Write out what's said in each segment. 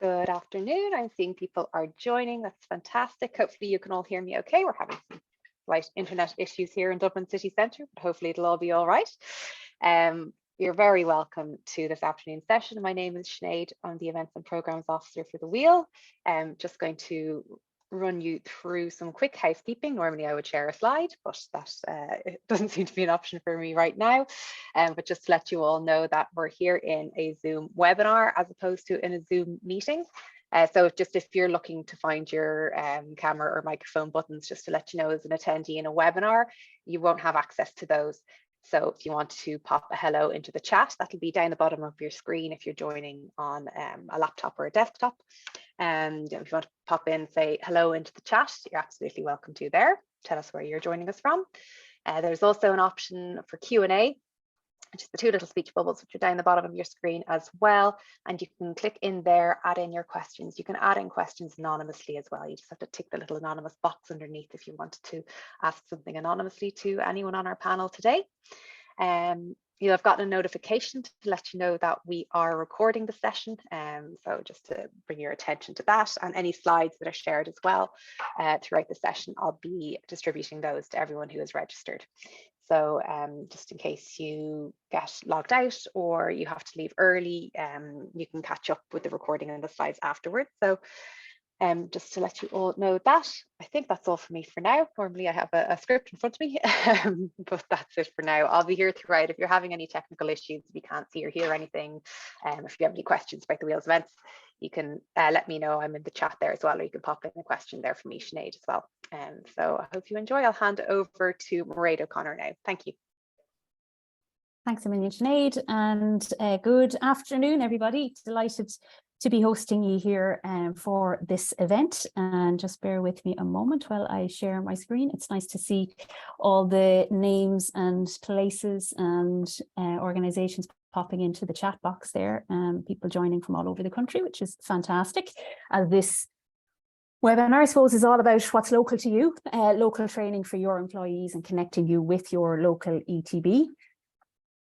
Good afternoon. I'm seeing people are joining. That's fantastic. Hopefully you can all hear me okay. We're having some slight internet issues here in Dublin city centre, but hopefully it'll all be all right. You're very welcome to this afternoon session. My name is Sinead. I'm the Events and Programmes Officer for the Wheel. Just going to run you through some quick housekeeping. Normally I would share a slide, but that it doesn't seem to be an option for me right now. But just to let you all know that we're here in a Zoom webinar as opposed to in a Zoom meeting. So just if you're looking to find your camera or microphone buttons, just to let you know, as an attendee in a webinar, you won't have access to those. So if you want to pop a hello into the chat, that'll be down the bottom of your screen if you're joining on a laptop or a desktop. And if you want to pop in, say hello into the chat, you're absolutely welcome to there. Tell us where you're joining us from. There's also an option for Q&A, which is the two little speech bubbles, which are down the bottom of your screen as well. And you can click in there, add in your questions. You can add in questions anonymously as well. You just have to tick the little anonymous box underneath if you wanted to ask something anonymously to anyone on our panel today. You'll have gotten a notification to let you know that we are recording the session. So just to bring your attention to that, and any slides that are shared as well throughout the session, I'll be distributing those to everyone who is registered. So just in case you get logged out or you have to leave early, you can catch up with the recording and the slides afterwards. So just to let you all know that. I think that's all for me for now. Normally I have a script in front of me, but that's it for now. I'll be here throughout. If you're having any technical issues, if you can't see or hear anything, if you have any questions about the Wheels events, you can let me know. I'm in the chat there as well, or you can pop in a question there for me, Sinead, as well. So I hope you enjoy. I'll hand it over to Mairead O'Connor now. Thank you. Thanks a million, Sinead, and good afternoon, everybody. Delighted to be hosting you here for this event, and just bear with me a moment while I share my screen. It's nice to see all the names and places and organisations popping into the chat box there, people joining from all over the country, which is fantastic. This webinar, I suppose, is all about what's local to you, local training for your employees and connecting you with your local ETB.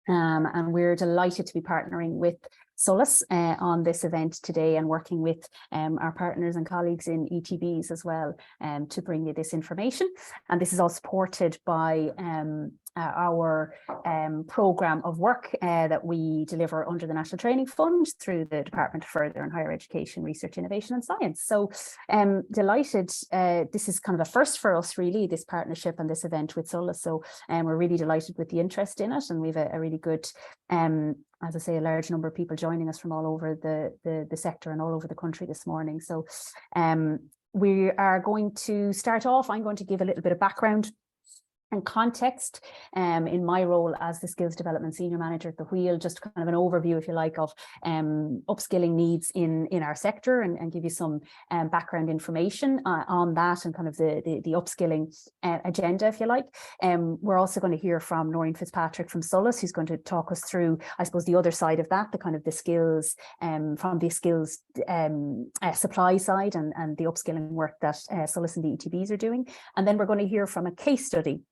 And we're delighted to be partnering with Solus on this event today, and working with our partners and colleagues in ETBs as well to bring you this information. And this is all supported by our programme of work that we deliver under the National Training Fund through the Department of Further and Higher Education, Research, Innovation and Science. So delighted, this is kind of a first for us really, this partnership and this event with Solus. So we're really delighted with the interest in it, and we've a really good as I say, a large number of people joining us from all over the sector and all over the country this morning. So we are going to start off. I'm going to give a little bit of background and context in my role as the Skills Development Senior Manager at the Wheel, just kind of an overview, if you like, of upskilling needs in our sector, and give you some background information on that and kind of the upskilling agenda, if you like. We're also going to hear from Noreen Fitzpatrick from Solus, who's going to talk us through, I suppose, the other side of that, the kind of the skills from the skills supply side and the upskilling work that Solus and the ETBs are doing. And then we're going to hear from a case study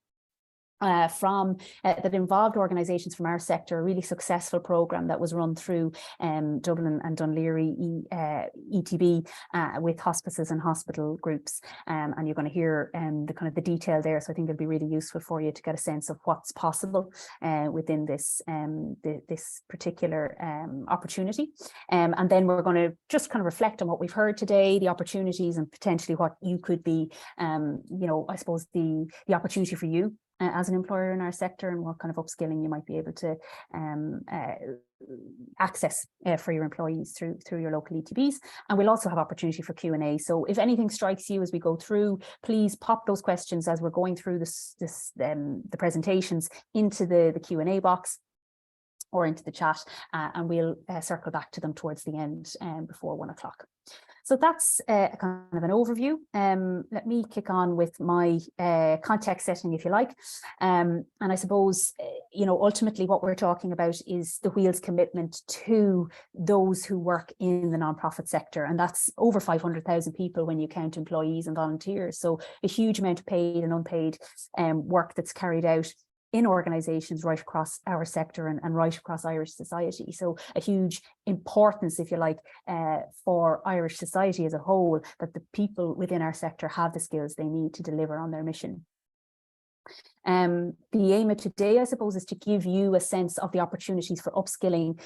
that involved organisations from our sector, a really successful programme that was run through Dublin and Dún Laoghaire ETB with hospices and hospital groups, and you're going to hear the kind of the detail there. So I think it'll be really useful for you to get a sense of what's possible within this this particular opportunity, and then we're going to just kind of reflect on what we've heard today, the opportunities, and potentially what you could be, you know, I suppose the opportunity for you as an employer in our sector, and what kind of upskilling you might be able to access for your employees through your local ETBs. And we'll also have opportunity for Q&A. So if anything strikes you as we go through, please pop those questions as we're going through the presentations into the Q&A box or into the chat, and we'll circle back to them towards the end before 1 o'clock. So that's a kind of an overview. Let me kick on with my context setting, if you like. And I suppose, you know, ultimately what we're talking about is the Wheel's commitment to those who work in the nonprofit sector. And that's over 500,000 people when you count employees and volunteers. So a huge amount of paid and unpaid work that's carried out in organisations right across our sector and right across Irish society. So a huge importance, if you like, for Irish society as a whole, that the people within our sector have the skills they need to deliver on their mission. The aim of today, I suppose, is to give you a sense of the opportunities for upskilling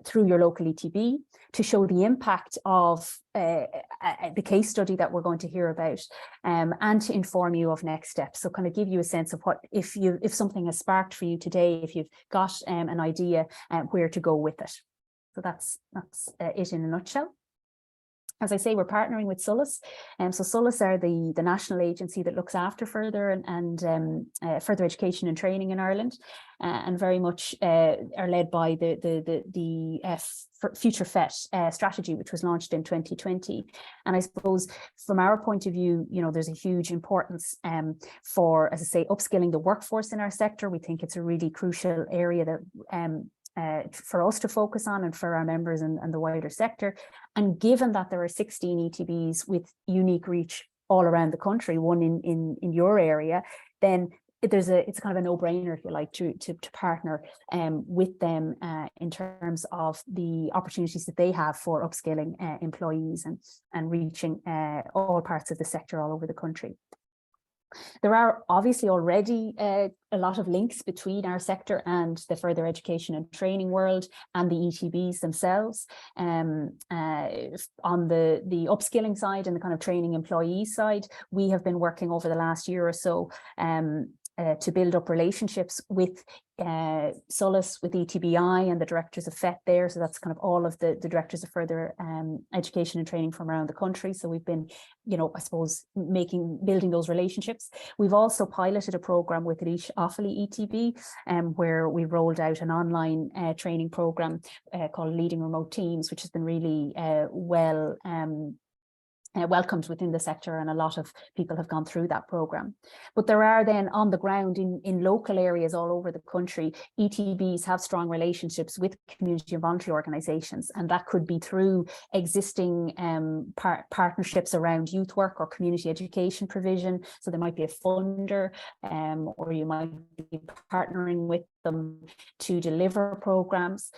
through your local ETB, to show the impact of the case study that we're going to hear about, and to inform you of next steps. So kind of give you a sense of what, if something has sparked for you today, if you've got an idea where to go with it. So that's it in a nutshell. As I say, we're partnering with SOLAS. So SOLAS are the national agency that looks after further further education and training in Ireland, and very much are led by the Future FET strategy, which was launched in 2020. And I suppose from our point of view, there's a huge importance for, as I say, upskilling the workforce in our sector. We think it's a really crucial area that for us to focus on and for our members and the wider sector. And given that there are 16 ETBs with unique reach all around the country, one in your area, then it's kind of a no-brainer, if you like, to partner with them in terms of the opportunities that they have for upskilling employees and reaching all parts of the sector all over the country. There are obviously already a lot of links between our sector and the further education and training world and the ETBs themselves. On the upskilling side and the kind of training employees side, we have been working over the last year or so to build up relationships with SOLAS, with ETBI and the directors of FET there. So that's kind of all of the directors of further education and training from around the country. So we've been, I suppose, building those relationships. We've also piloted a program with Laois Offaly ETB, where we rolled out an online training program called Leading Remote Teams, which has been really welcomed within the sector, and a lot of people have gone through that program. But there are then on the ground in local areas all over the country, ETBs have strong relationships with community and voluntary organisations, and that could be through existing partnerships around youth work or community education provision. So there might be a funder, or you might be partnering with them to deliver programmes.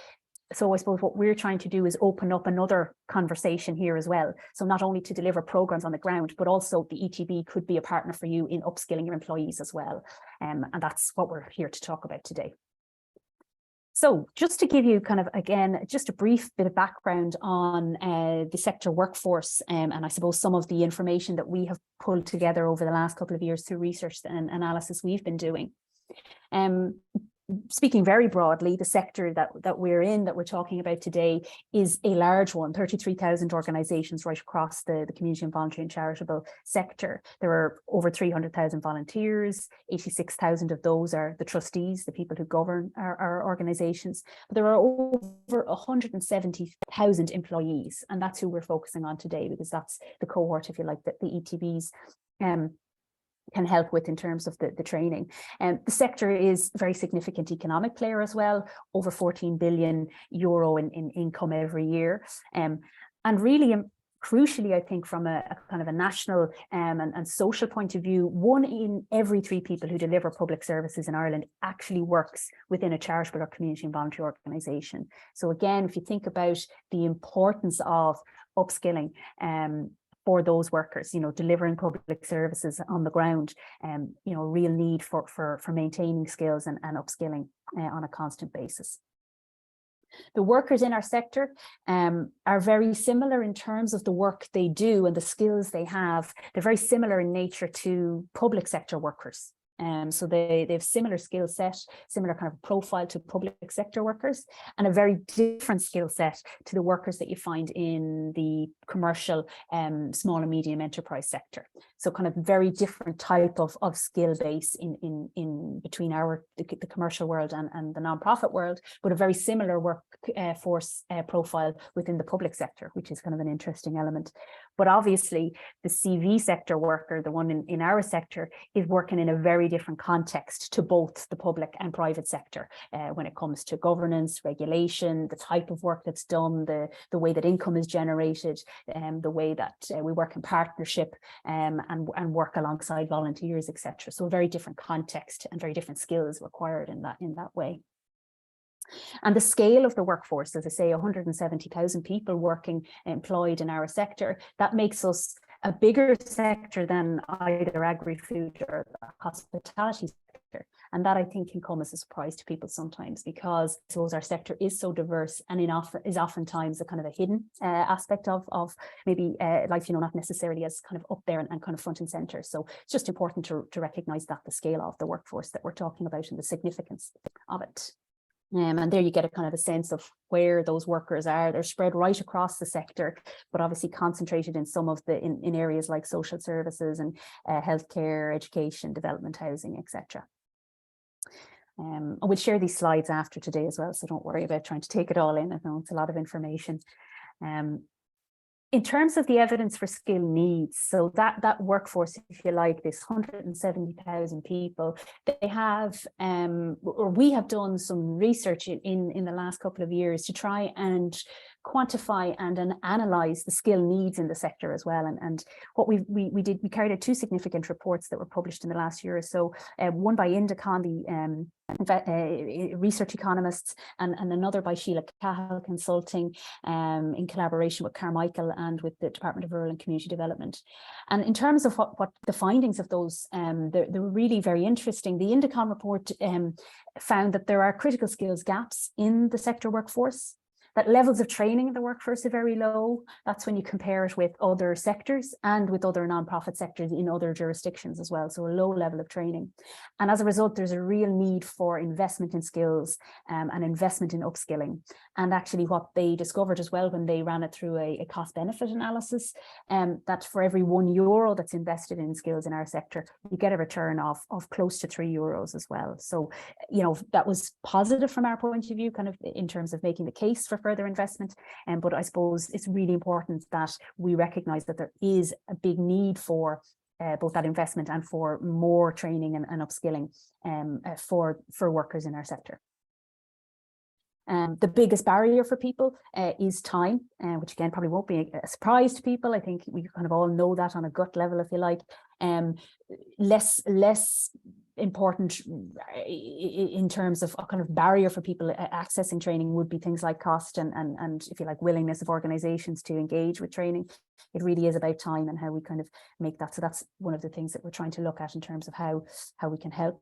So I suppose what we're trying to do is open up another conversation here as well. So not only to deliver programs on the ground, but also the ETB could be a partner for you in upskilling your employees as well. And that's what we're here to talk about today. So just to give you kind of, again, just a brief bit of background on the sector workforce, and I suppose some of the information that we have pulled together over the last couple of years through research and analysis we've been doing. Speaking very broadly, the sector that we're talking about today is a large one, 33,000 organisations right across the community and voluntary and charitable sector. There are over 300,000 volunteers, 86,000 of those are the trustees, the people who govern our organisations. But there are over 170,000 employees, and that's who we're focusing on today, because that's the cohort, if you like, that the ETBs can help with in terms of the training. The sector is a very significant economic player as well, over 14 billion euro in income every year. And really, crucially, I think from a kind of a national and social point of view, 1 in every 3 people who deliver public services in Ireland actually works within a charitable or community and voluntary organisation. So again, if you think about the importance of upskilling, for those workers, delivering public services on the ground, real need for maintaining skills and upskilling on a constant basis. The workers in our sector are very similar in terms of the work they do and the skills they have. They're very similar in nature to public sector workers. So they have similar skill set, similar kind of profile to public sector workers, and a very different skill set to the workers that you find in the commercial small and medium enterprise sector. So kind of very different type of skill base in between the commercial world and the non-profit world, but a very similar workforce profile within the public sector, which is kind of an interesting element. But obviously the CV sector worker, the one in our sector, is working in a very different context to both the public and private sector when it comes to governance, regulation, the type of work that's done, the way that income is generated, the way that we work in partnership and work alongside volunteers, etc. So a very different context and very different skills required in that way. And the scale of the workforce, as I say, 170,000 people working employed in our sector, that makes us a bigger sector than either agri-food or the hospitality sector. And that, I think, can come as a surprise to people sometimes, because I suppose our sector is so diverse and is oftentimes a kind of a hidden aspect of maybe life, not necessarily as kind of up there and kind of front and center. So it's just important to recognise that the scale of the workforce that we're talking about and the significance of it. And there you get a kind of a sense of where those workers are. They're spread right across the sector, but obviously concentrated in some of in areas like social services and healthcare, education, development, housing, etc. I will share these slides after today as well, so don't worry about trying to take it all in. I know it's a lot of information. In terms of the evidence for skill needs, so that workforce, if you like, this 170,000 people, they have, or we have done some research in the last couple of years to try and quantify and analyze the skill needs in the sector as well. And what we carried out two significant reports that were published in the last year or so, one by Indecon, the research economists, and another by Sheila Cahill Consulting in collaboration with Carmichael and with the Department of Rural and Community Development. And in terms of what the findings of those, they were really very interesting. The Indecon report found that there are critical skills gaps in the sector workforce, that levels of training in the workforce are very low. That's when you compare it with other sectors and with other non-profit sectors in other jurisdictions as well. So a low level of training. And as a result, there's a real need for investment in skills and investment in upskilling. And actually what they discovered as well when they ran it through a cost benefit analysis, that for every €1 that's invested in skills in our sector, you get a return of close to €3 as well. So, that was positive from our point of view, kind of in terms of making the case for further investment. But I suppose it's really important that we recognise that there is a big need for both that investment and for more training and upskilling for workers in our sector. The biggest barrier for people is time, which again probably won't be a surprise to people. I think we kind of all know that on a gut level, if you like. Less important in terms of a kind of barrier for people accessing training would be things like cost and if you like, willingness of organisations to engage with training. It really is about time and how we kind of make that. So that's one of the things that we're trying to look at in terms of how we can help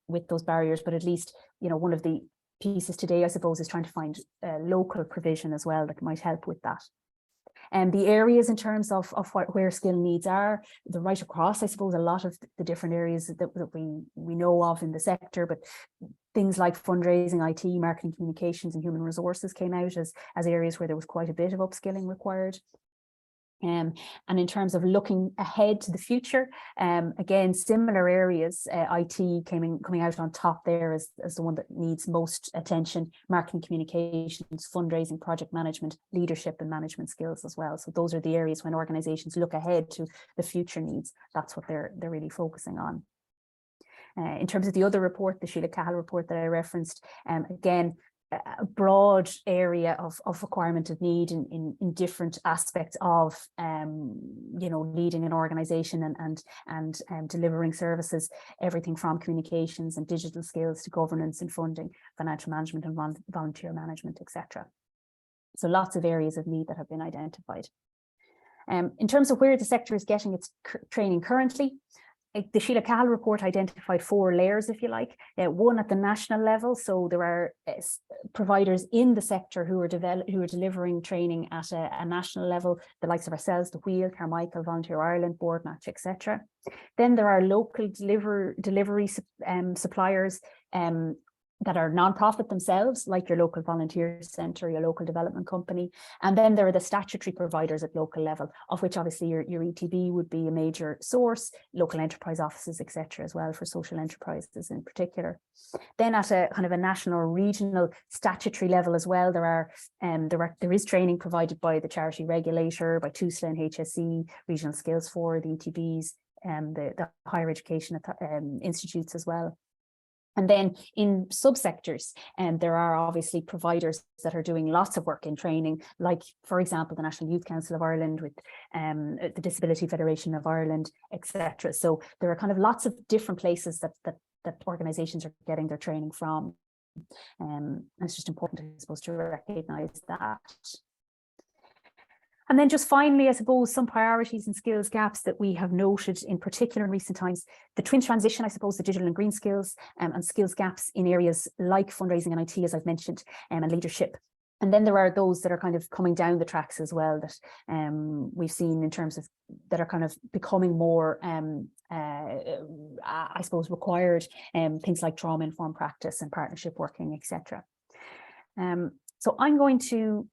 with those barriers. But at least, one of the pieces today, I suppose, is trying to find local provision as well that might help with that. And the areas in terms of where skill needs are, they're right across, I suppose, a lot of the different areas that we know of in the sector, but things like fundraising, IT, marketing, communications, and human resources came out as areas where there was quite a bit of upskilling required. And in terms of looking ahead to the future, again, similar areas, IT coming out on top there as the one that needs most attention, marketing, communications, fundraising, project management, leadership and management skills as well. So those are the areas when organisations look ahead to the future needs, that's what they're really focusing on. In terms of the other report, the Sheila Cahill report that I referenced, again, a broad area of requirement of need in different aspects of leading an organisation and delivering services, everything from communications and digital skills to governance and funding, financial management and volunteer management, etc. So lots of areas of need that have been identified. In terms of where the sector is getting its training currently, the Sheila Cahill report identified 4 layers, if you like. One at the national level, so there are providers in the sector who are delivering training at a national level, the likes of ourselves, the Wheel, Carmichael, Volunteer Ireland, Board Match, etc. Then there are local delivery suppliers that are non-profit themselves, like your local volunteer centre, your local development company. And then there are the statutory providers at local level, of which obviously your ETB would be a major source, local enterprise offices, etc., as well, for social enterprises in particular. Then at a kind of a national, regional, statutory level as well, there is training provided by the charity regulator, by TUSLA and HSE, regional skills for the ETBs, the higher education institutes as well. And then in subsectors, there are obviously providers that are doing lots of work in training, like, for example, the National Youth Council of Ireland with the Disability Federation of Ireland, etc. So there are kind of lots of different places that organisations are getting their training from. And it's just important, I suppose, to recognise that. And then just finally, I suppose, some priorities and skills gaps that we have noted in particular in recent times: the twin transition, I suppose, the digital and green skills, and skills gaps in areas like fundraising and IT, as I've mentioned, and leadership. And then there are those that are kind of coming down the tracks as well that we've seen in terms of that are kind of becoming more, I suppose, required, things like trauma-informed practice and partnership working, etc. So I'm going to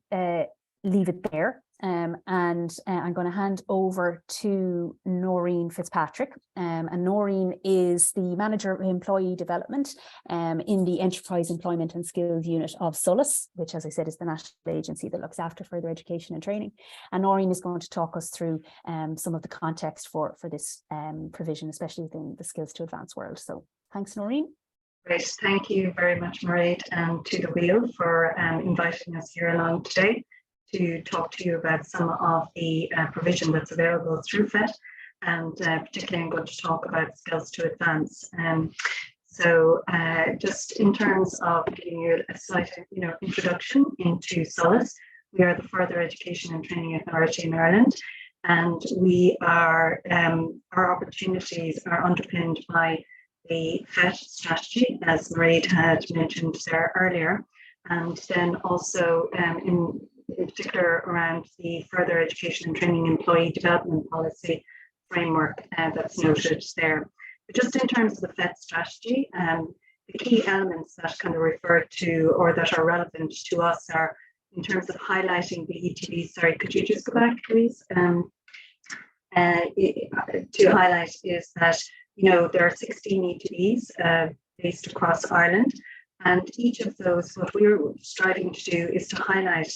leave it there. And I'm going to hand over to Noreen Fitzpatrick. And Noreen is the Manager of Employee Development in the Enterprise Employment and Skills Unit of SOLAS, which, as I said, is the national agency that looks after further education and training. And Noreen is going to talk us through some of the context for this provision, especially within the Skills to Advance world. So thanks, Noreen. Great. Thank you very much, Mairead, and to the Wheel for inviting us here along today to talk to you about some of the provision that's available through FET, and particularly I'm going to talk about Skills to Advance. So just in terms of giving you a slight introduction into SOLAS, we are the Further Education and Training Authority in Ireland, and we are our opportunities are underpinned by the FET strategy, as Mairead had mentioned there earlier, and then also in particular around the Further Education and Training Employee Development Policy framework that's noted there. But just in terms of the FET strategy, the key elements that kind of refer to or that are relevant to us are in terms of highlighting the ETB. Sorry, could you just go back, please? To highlight is that there are 16 ETBs based across Ireland, and each of those, what we're striving to do is to highlight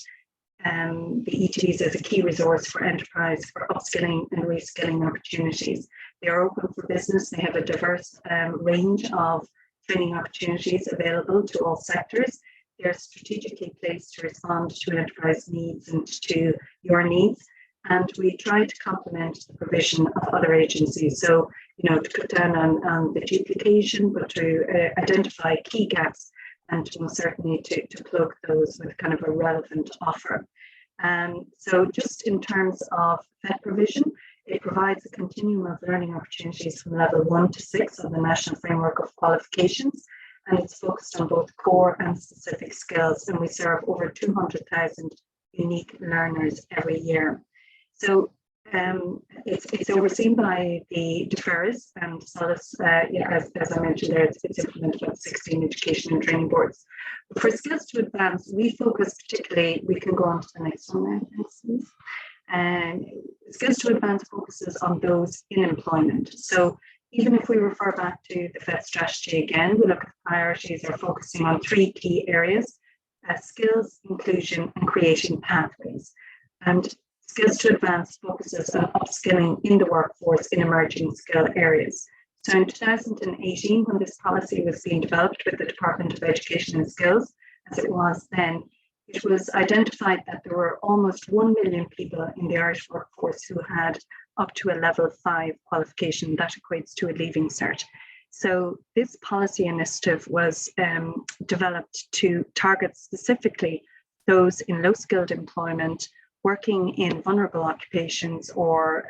the ETBs as a key resource for enterprise for upskilling and reskilling opportunities. They are open for business. They have a diverse range of training opportunities available to all sectors. They're strategically placed to respond to enterprise needs and to your needs. And we try to complement the provision of other agencies. So, to cut down on the duplication, but to identify key gaps and most certainly to plug those with kind of a relevant offer. So just in terms of FET provision, it provides a continuum of learning opportunities from level 1 to 6 of the National Framework of Qualifications, and it's focused on both core and specific skills, and we serve over 200,000 unique learners every year. So it's overseen by the DeFerris and SOLAS, as I mentioned there, it's implemented by 16 education and training boards. But for Skills to Advance, we focus particularly, we can go on to the next one now, thanks, please. Skills to Advance focuses on those in employment. So even if we refer back to the FET strategy again, we look at priorities are focusing on 3 key areas: skills, inclusion, and creating pathways. And Skills to Advance focuses on upskilling in the workforce in emerging skill areas. So in 2018, when this policy was being developed with the Department of Education and Skills, as it was then, it was identified that there were almost 1 million people in the Irish workforce who had up to a level 5 qualification. That equates to a leaving cert. So this policy initiative was developed to target specifically those in low-skilled employment, working in vulnerable occupations or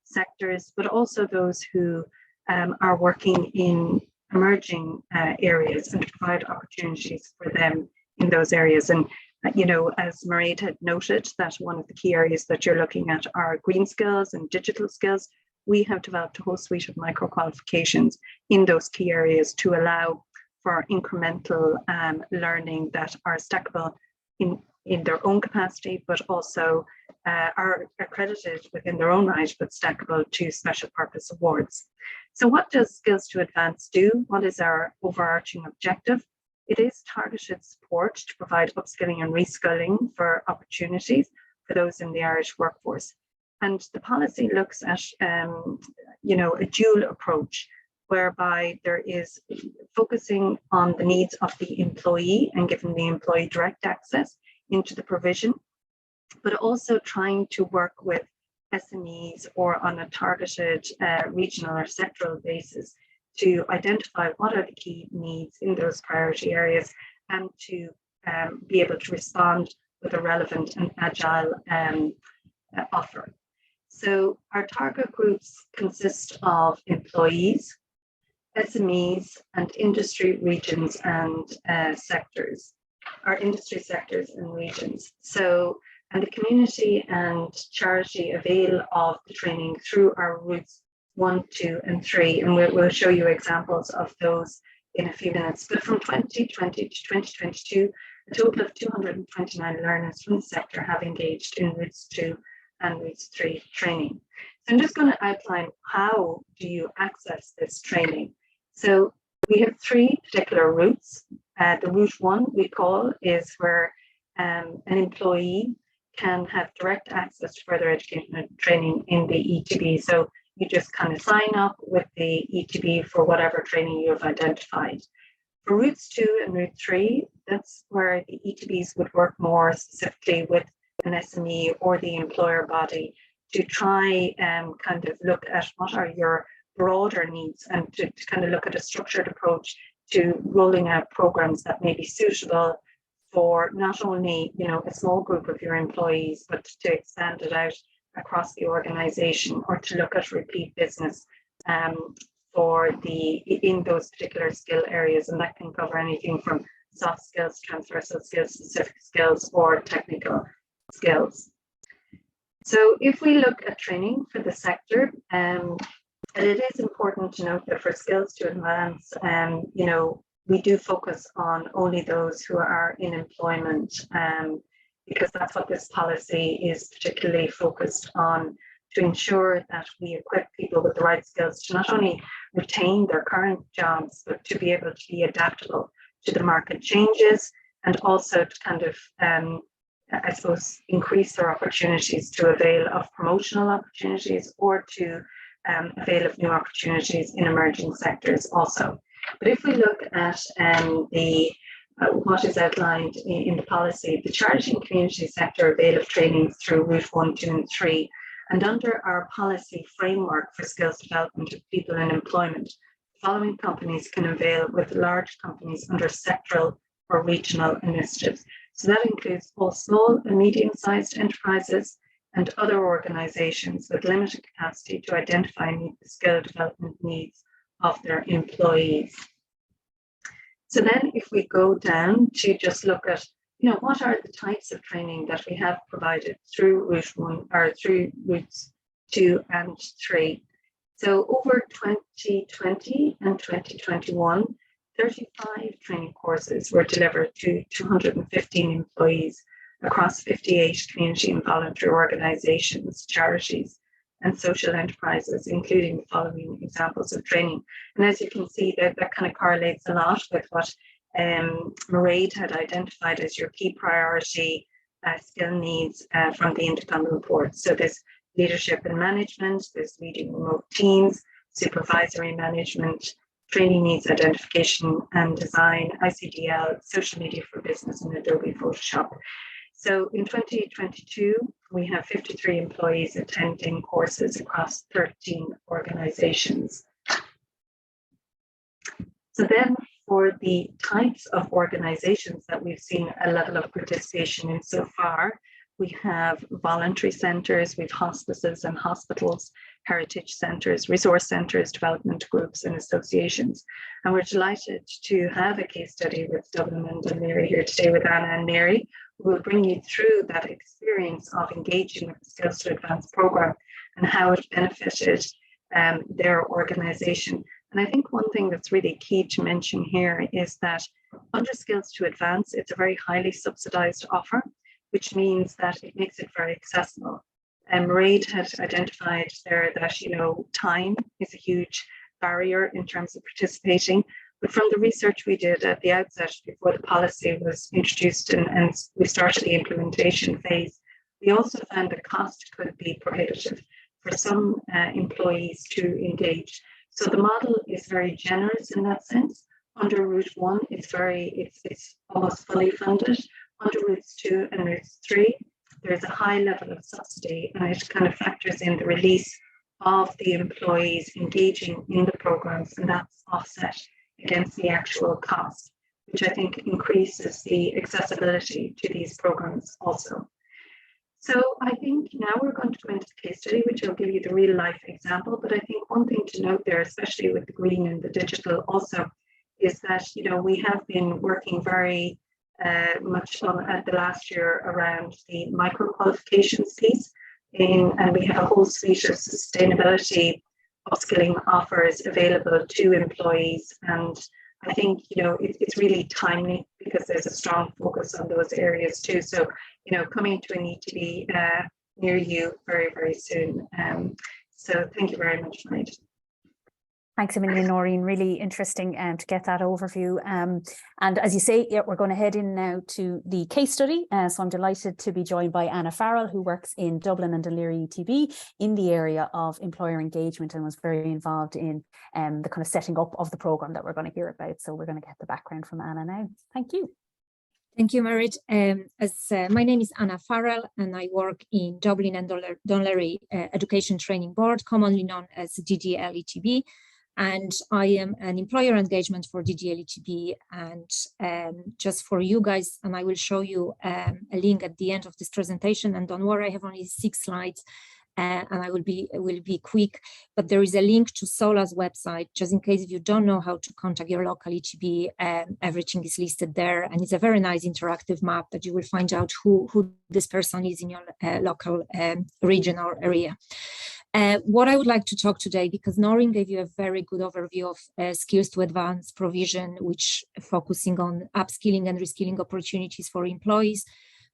sectors, but also those who are working in emerging areas and to provide opportunities for them in those areas. And, as Mairead had noted, that one of the key areas that you're looking at are green skills and digital skills. We have developed a whole suite of micro qualifications in those key areas to allow for incremental learning that are stackable in their own capacity, but also are accredited within their own right, but stackable to special purpose awards. So what does Skills to Advance do? What is our overarching objective? It is targeted support to provide upskilling and reskilling for opportunities for those in the Irish workforce. And the policy looks at, a dual approach, whereby there is focusing on the needs of the employee and giving the employee direct access into the provision, but also trying to work with SMEs or on a targeted regional or sectoral basis to identify what are the key needs in those priority areas and to be able to respond with a relevant and agile offer. So our target groups consist of employees, SMEs, and industry regions and sectors, our industry sectors and regions. So, and the community and charity avail of the training through our routes 1, 2, and 3, and we'll show you examples of those in a few minutes. But from 2020 to 2022, a total of 229 learners from the sector have engaged in routes 2 and routes 3 training. So I'm just going to outline how do you access this training. So we have 3 particular routes. The route 1 we call is where an employee can have direct access to further education and training in the ETB. So you just kind of sign up with the ETB for whatever training you have identified. For routes 2 and route 3, that's where the ETBs would work more specifically with an SME or the employer body to try and kind of look at what are your broader needs and to kind of look at a structured approach to rolling out programs that may be suitable for not only a small group of your employees, but to expand it out across the organization, or to look at repeat business in those particular skill areas. And that can cover anything from soft skills, transversal skills, specific skills, or technical skills. So if we look at training for the sector, and it is important to note that for Skills to Advance, we do focus on only those who are in employment, because that's what this policy is particularly focused on, to ensure that we equip people with the right skills to not only retain their current jobs, but to be able to be adaptable to the market changes, and also to kind of, I suppose, increase their opportunities to avail of promotional opportunities or to avail of new opportunities in emerging sectors also. But if we look at what is outlined in the policy, the charity and community sector avail of training through route 1, 2, and 3. And under our policy framework for skills development of people in employment, the following companies can avail with large companies under sectoral or regional initiatives. So that includes all small and medium-sized enterprises and other organizations with limited capacity to identify and meet the skill development needs of their employees. So then if we go down to just look at, what are the types of training that we have provided through route 1 or through routes 2 and 3. So over 2020 and 2021, 35 training courses were delivered to 215 employees across 58 community and voluntary organizations, charities, and social enterprises, including the following examples of training. And as you can see, that kind of correlates a lot with what Mairead had identified as your key priority skill needs from the Indecon report. So there's leadership and management, there's leading remote teams, supervisory management, training needs identification and design, ICDL, social media for business, and Adobe Photoshop. So in 2022, we have 53 employees attending courses across 13 organizations. So then for the types of organizations that we've seen a level of participation in so far, we have voluntary centres, we have hospices and hospitals, heritage centres, resource centres, development groups and associations. And we're delighted to have a case study with Dublin and Dunleary here today with Anna and Mary, who will bring you through that experience of engaging with the Skills to Advance programme and how it benefited their organisation. And I think one thing that's really key to mention here is that under Skills to Advance, it's a very highly subsidized offer, which means that it makes it very accessible. And Mairead had identified there that, you know, time is a huge barrier in terms of participating. But from the research we did at the outset before the policy was introduced and we started the implementation phase, we also found the cost could be prohibitive for some employees to engage. So the model is very generous in that sense. Under Route 1, it's almost fully funded. Under Routes 2 and Routes 3, there's a high level of subsidy, and it kind of factors in the release of the employees engaging in the programs, and that's offset against the actual cost, which I think increases the accessibility to these programs also. So I think now we're going to go into the case study, which will give you the real life example. But I think one thing to note there, especially with the green and the digital also, is that, you know, we have been working very much at the last year around the micro qualifications piece, and we have a whole suite of sustainability upskilling offers available to employees. And I think, you know, it's really timely because there's a strong focus on those areas too. So, you know, coming to an ETB near you very, very soon. So thank you very much, Mairead. Thanks a million, Noreen. Really interesting to get that overview. And as you say, yeah, we're going to head in now to the case study. So I'm delighted to be joined by Anna Farrell, who works in Dublin and Dún Laoghaire ETB in the area of employer engagement and was very involved in the kind of setting up of the programme that we're going to hear about. So we're going to get the background from Anna now. Thank you. Thank you, Mairead. My name is Anna Farrell, and I work in Dublin and Dún Laoghaire Education Training Board, commonly known as DDL-ETB. And I am an employer engagement for DDL-ETB. And just for you guys, and I will show you a link at the end of this presentation. And don't worry, I have only 6 slides, and I will be quick. But there is a link to SOLA's website, just in case if you don't know how to contact your local ETB. Everything is listed there, and it's a very nice interactive map that you will find out who this person is in your local region or area. What I would like to talk today, because Noreen gave you a very good overview of Skills to Advance provision, which focusing on upskilling and reskilling opportunities for employees.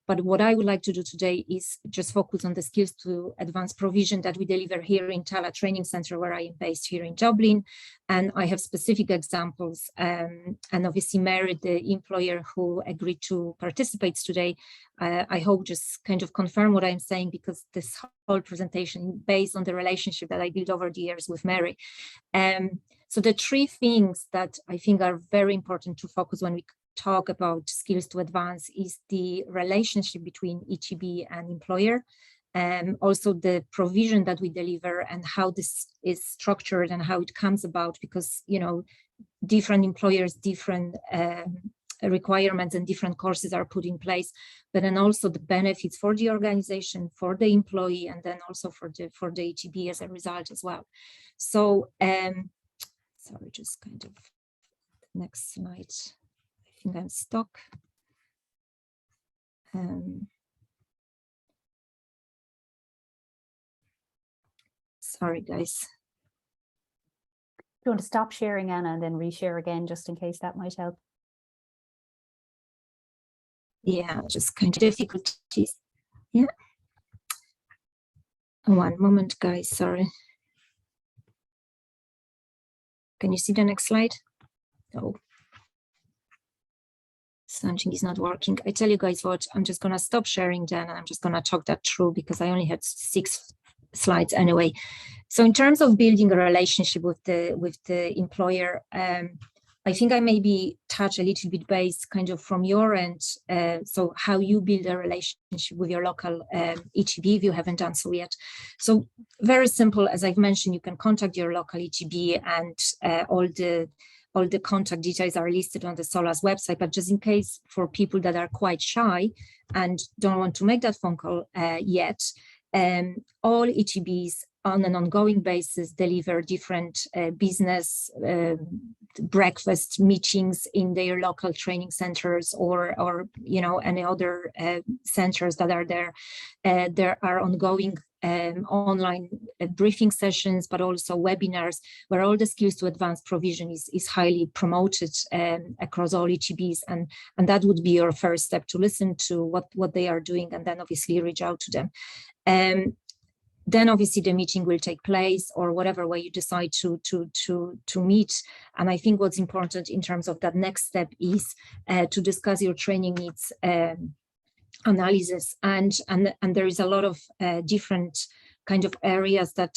But what I would like to do today is just focus on the Skills to Advance provision that we deliver here in Tala Training Centre, where I am based here in Dublin. And I have specific examples. And obviously, Mairead, the employer who agreed to participate today, I hope just kind of confirm what I'm saying, because this whole presentation is based on the relationship that I built over the years with Mary. So the 3 things that I think are very important to focus when we talk about Skills to Advance is the relationship between ETB and employer, and also the provision that we deliver and how this is structured and how it comes about, because, you know, different employers, different requirements and different courses are put in place, but then also the benefits for the organization, for the employee, and then also for the ETB as a result as well. So, sorry, just kind of next slide. I think I'm stuck. Sorry, guys. Do you want to stop sharing, Anna, and then reshare again, just in case that might help? Yeah, just kind of difficulties. Yeah. One moment, guys, sorry. Can you see the next slide? Oh. Something is not working. I tell you guys what, I'm just gonna stop sharing then, and I'm just gonna talk that through because I only had 6 slides anyway. So in terms of building a relationship with the employer, I think I maybe touch a little bit based kind of from your end. So how you build a relationship with your local ETB if you haven't done so yet. So very simple, as I've mentioned, you can contact your local ETB, and all the contact details are listed on the SOLA's website. But just in case for people that are quite shy and don't want to make that phone call yet, all ETBs on an ongoing basis deliver different business breakfast meetings in their local training centers or you know, any other centers that are there. There are ongoing online briefing sessions, but also webinars where all the skills to advanced provision is highly promoted across all ETBs, and that would be your first step, to listen to what they are doing and then obviously reach out to them. Then obviously the meeting will take place, or whatever way you decide to meet. And I think what's important in terms of that next step is to discuss your training needs analysis, and there is a lot of different kind of areas that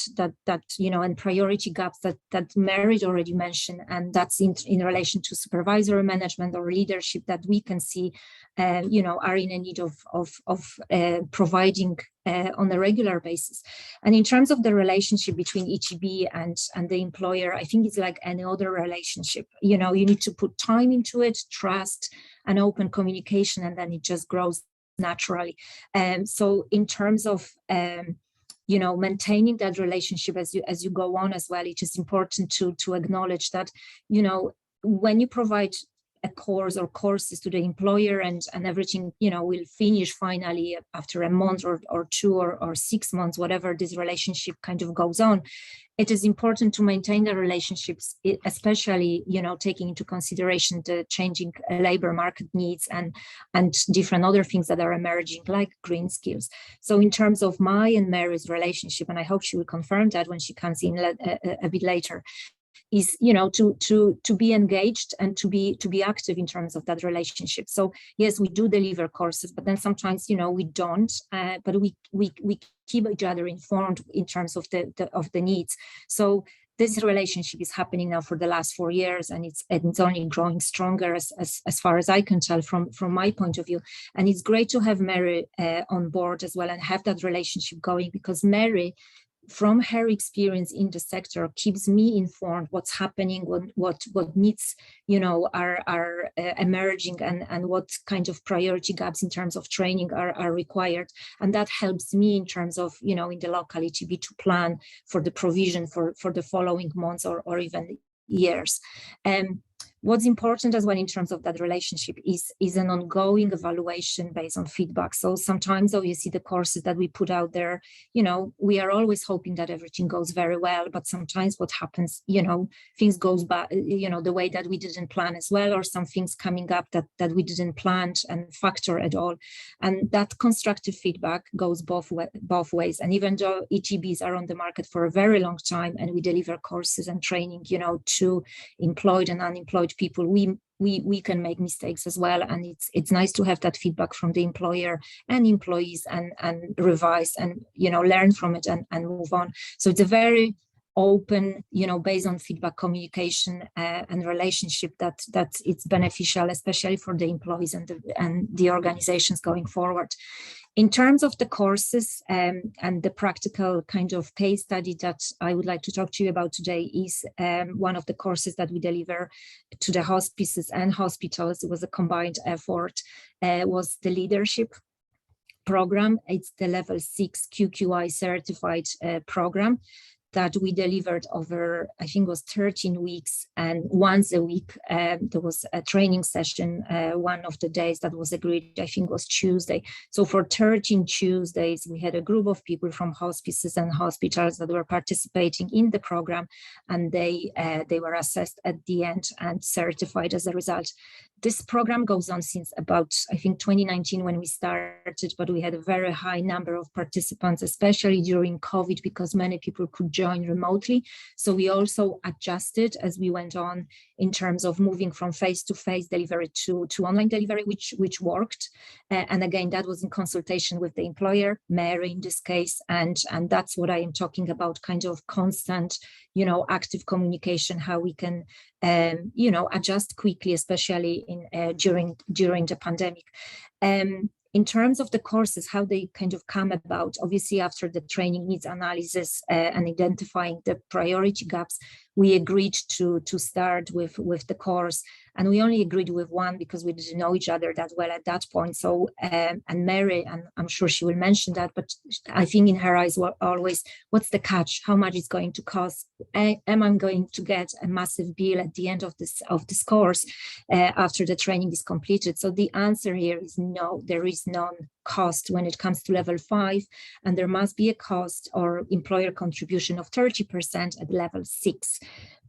you know, and priority gaps that Mary already mentioned, and that's in relation to supervisory management or leadership that we can see you know, are in a need of providing on a regular basis. And in terms of the relationship between ETB and the employer, I think it's like any other relationship. You know, you need to put time into it, trust and open communication, and then it just grows naturally. So in terms of you know, maintaining that relationship as you go on as well, it is important to acknowledge that, you know, when you provide a course or courses to the employer and everything, you know, will finish finally after a month or 2 or 6 months, whatever this relationship kind of goes on. It is important to maintain the relationships, especially, you know, taking into consideration the changing labor market needs and different other things that are emerging, like green skills. So in terms of my and Mary's relationship, and I hope she will confirm that when she comes in a bit later, is, you know, to be engaged and to be active in terms of that relationship. So yes, we do deliver courses, but then sometimes, you know, we don't, but we keep each other informed in terms of the needs. So this relationship is happening now for the last 4 years, and it's only growing stronger as far as I can tell from my point of view. And it's great to have Mary on board as well and have that relationship going, because Mary, from her experience in the sector, keeps me informed what's happening, what needs, you know, are emerging, and what kind of priority gaps in terms of training are required. And that helps me in terms of, you know, in the local ETB to plan for the provision for the following months or even years. What's important as well in terms of that relationship is an ongoing evaluation based on feedback. So sometimes obviously the courses that we put out there, you know, we are always hoping that everything goes very well, but sometimes what happens, you know, things goes back, you know, the way that we didn't plan as well, or some things coming up that we didn't plan and factor at all. And that constructive feedback goes both ways. And even though ETBs are on the market for a very long time and we deliver courses and training, you know, to employed and unemployed people, we can make mistakes as well, and it's nice to have that feedback from the employer and employees and revise and, you know, learn from it and move on. So it's a very open, you know, based on feedback communication and relationship that it's beneficial, especially for the employees and the organizations going forward. In terms of the courses and the practical kind of case study that I would like to talk to you about today is one of the courses that we deliver to the hospices and hospitals. It was a combined effort, was the leadership program. It's the level 6 QQI certified program that we delivered over, I think it was 13 weeks, and once a week there was a training session. One of the days that was agreed, I think, was Tuesday. So for 13 Tuesdays, we had a group of people from hospices and hospitals that were participating in the program, and they were assessed at the end and certified as a result. This program goes on since about, I think, 2019 when we started, but we had a very high number of participants, especially during COVID, because many people could join remotely. So we also adjusted as we went on in terms of moving from face-to-face delivery to online delivery, which worked. And again, that was in consultation with the employer, Mary in this case, and that's what I am talking about, kind of constant, you know, active communication, how we can you know, adjust quickly, especially during the pandemic. In terms of the courses, how they kind of come about, obviously after the training needs analysis and identifying the priority gaps, we agreed to start with the course. And we only agreed with one because we didn't know each other that well at that point. So, and Mary, and I'm sure she will mention that, but I think in her eyes were always, what's the catch? How much is going to cost? Am I going to get a massive bill at the end of this course after the training is completed? So the answer here is no, there is none cost when it comes to level 5, and there must be a cost or employer contribution of 30% at level 6.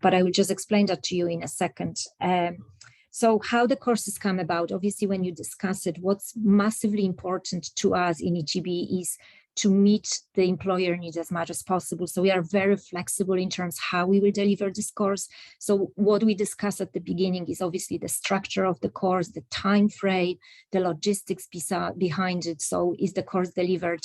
But I will just explain that to you in a second. So how the courses come about, obviously, when you discuss it, what's massively important to us in EGB is to meet the employer needs as much as possible. So we are very flexible in terms of how we will deliver this course. So what we discuss at the beginning is obviously the structure of the course, the time frame, the logistics behind it. So is the course delivered,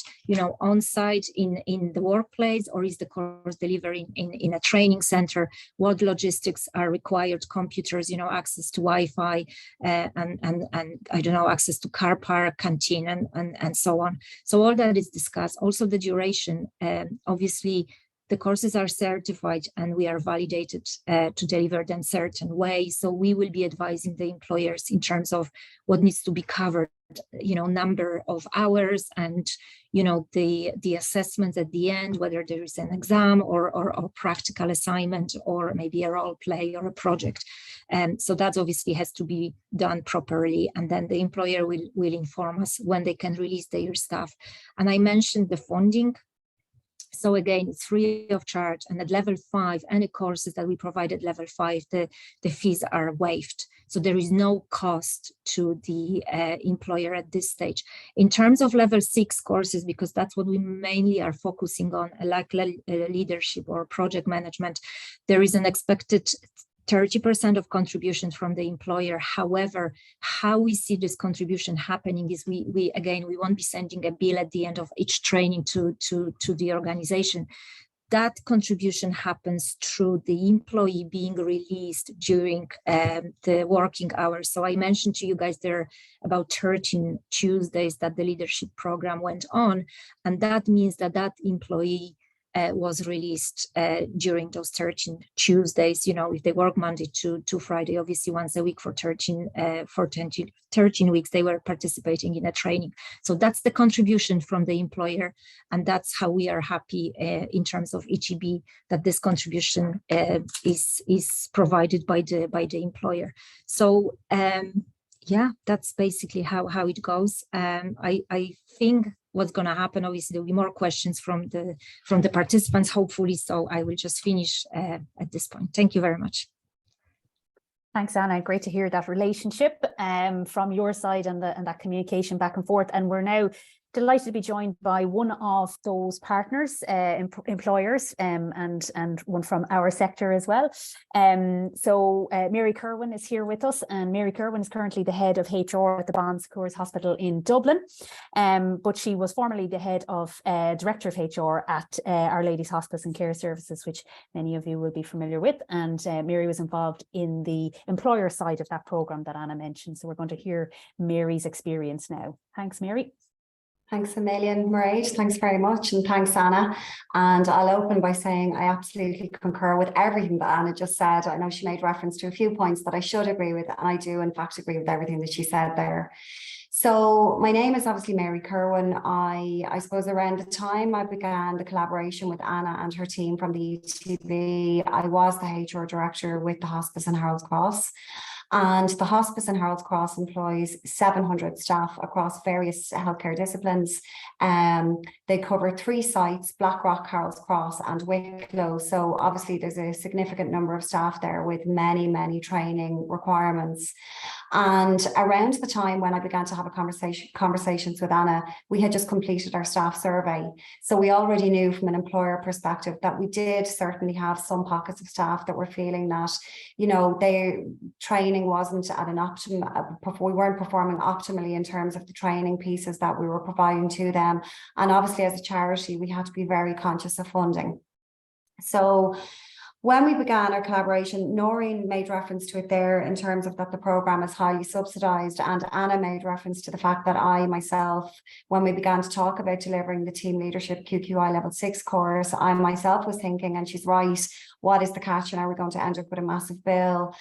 on site in the workplace, or is the course delivered in a training center? What logistics are required? Computers, access to Wi-Fi, and I don't know, access to car park, canteen, and so on. So all that is discussed. Also the duration, obviously the courses are certified and we are validated to deliver them certain ways. So we will be advising the employers in terms of what needs to be covered, number of hours and, the assessments at the end, whether there is an exam or practical assignment or maybe a role play or a project. So that obviously has to be done properly. And then the employer will inform us when they can release their staff. And I mentioned the funding. So again, it's free of charge, and at level 5, any courses that we provide at level 5, the fees are waived. So there is no cost to the employer at this stage. In terms of level 6 courses, because that's what we mainly are focusing on, like leadership or project management, there is an expected 30% of contribution from the employer. However, how we see this contribution happening is we won't be sending a bill at the end of each training to the organization. That contribution happens through the employee being released during the working hours. So I mentioned to you guys there are about 13 Tuesdays that the leadership program went on, and that means that employee was released during those 13 Tuesdays. If they work Monday to Friday, obviously once a week for 13 weeks, they were participating in a training. So that's the contribution from the employer, and that's how we are happy in terms of EGB that this contribution is provided by the employer. So yeah, that's basically how it goes. I think what's going to happen, obviously there'll be more questions from the participants, hopefully, so I will just finish at this point. Thank you very much. Thanks, Anna. Great to hear that relationship from your side and that communication back and forth. And we're now delighted to be joined by one of those partners, employers, and one from our sector as well. So Mary Kerwin is here with us, and Mary Kerwin is currently the head of HR at the Bon Secours Hospital in Dublin, but she was formerly the head of Director of HR at Our Lady's Hospice and Care Services, which many of you will be familiar with. And Mary was involved in the employer side of that programme that Anna mentioned. So we're going to hear Mary's experience now. Thanks, Mary. Thanks a million, Mairead. Thanks very much. And thanks, Anna. And I'll open by saying I absolutely concur with everything that Anna just said. I know she made reference to a few points that I should agree with, and I do in fact agree with everything that she said there. So my name is obviously Mary Kerwin. I suppose around the time I began the collaboration with Anna and her team from the ETB, I was the HR director with the hospice in Harold's Cross. And the hospice in Harold's Cross employs 700 staff across various healthcare disciplines. They cover 3 sites, Blackrock, Harold's Cross and Wicklow. So obviously there's a significant number of staff there with many, many training requirements. And around the time when I began to have conversations with Anna, we had just completed our staff survey. So we already knew from an employer perspective that we did certainly have some pockets of staff that were feeling that, their training wasn't at an optimum, we weren't performing optimally in terms of the training pieces that we were providing to them. And obviously as a charity, we had to be very conscious of funding. So when we began our collaboration, Noreen made reference to it there in terms of that the programme is highly subsidised, and Anna made reference to the fact that I myself, when we began to talk about delivering the team leadership QQI level 6 course, I myself was thinking, and she's right, what is the catch, and are we going to end up with a massive bill?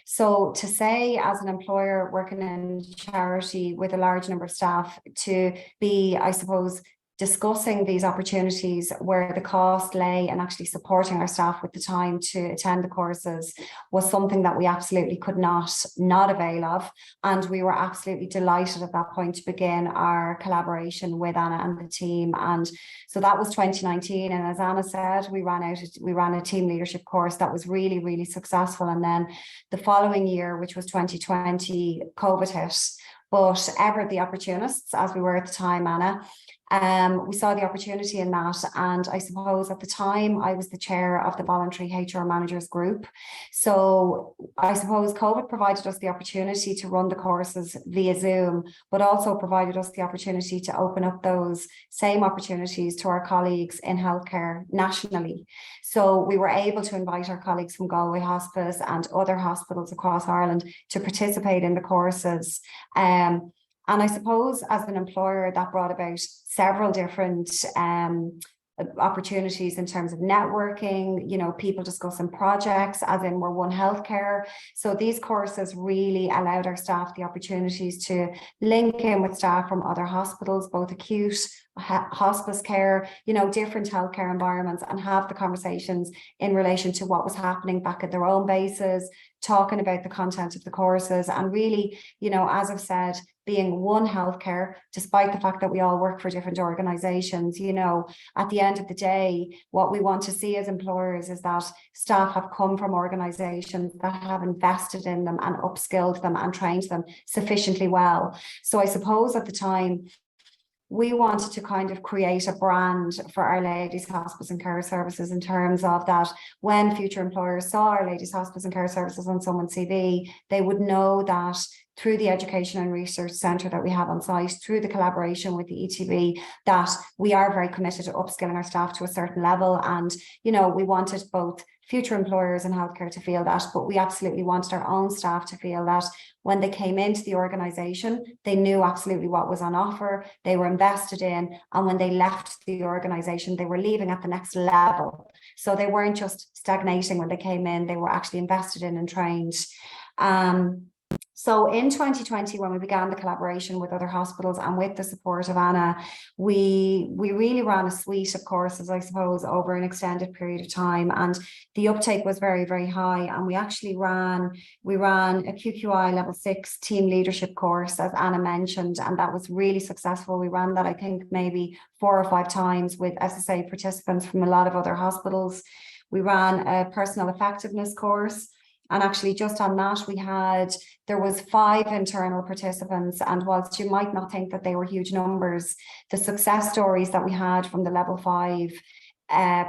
So to say, as an employer working in charity with a large number of staff, to be, I suppose, discussing these opportunities where the cost lay and actually supporting our staff with the time to attend the courses was something that we absolutely could not avail of. And we were absolutely delighted at that point to begin our collaboration with Anna and the team. And so that was 2019. And as Anna said, we ran a team leadership course that was really, really successful. And then the following year, which was 2020, COVID hit. But ever the opportunists, as we were at the time, Anna, we saw the opportunity in that. And I suppose at the time I was the chair of the voluntary HR managers group. So I suppose COVID provided us the opportunity to run the courses via Zoom, but also provided us the opportunity to open up those same opportunities to our colleagues in healthcare nationally. So we were able to invite our colleagues from Galway Hospice and other hospitals across Ireland to participate in the courses. And I suppose as an employer, that brought about several different opportunities in terms of networking, you know, people discussing projects, as in we're One Healthcare. So these courses really allowed our staff the opportunities to link in with staff from other hospitals, both acute, hospice care, you know, different healthcare environments, and have the conversations in relation to what was happening back at their own bases, talking about the content of the courses, and really, you know, as I've said, being One Healthcare, despite the fact that we all work for different organisations. You know, at the end of the day, what we want to see as employers is that staff have come from organisations that have invested in them and upskilled them and trained them sufficiently well. So I suppose at the time, we wanted to kind of create a brand for Our Ladies Hospice and Care Services in terms of that when future employers saw Our Ladies Hospice and Care Services on someone's CV, they would know that through the Education and Research Centre that we have on site, through the collaboration with the ETB, that we are very committed to upskilling our staff to a certain level. And, you know, we wanted both future employers in healthcare to feel that, but we absolutely wanted our own staff to feel that when they came into the organisation, they knew absolutely what was on offer, they were invested in, and when they left the organisation, they were leaving at the next level. So they weren't just stagnating when they came in, they were actually invested in and trained. So in 2020, when we began the collaboration with other hospitals and with the support of Anna, we really ran a suite of courses, I suppose, over an extended period of time. And the uptake was very, very high. And we actually ran a QQI level 6 team leadership course, as Anna mentioned, and that was really successful. We ran that, I think, maybe 4 or 5 times with, as I say, participants from a lot of other hospitals. We ran a personal effectiveness course. And actually just on that, there was 5 internal participants. And whilst you might not think that they were huge numbers, the success stories that we had from the level 5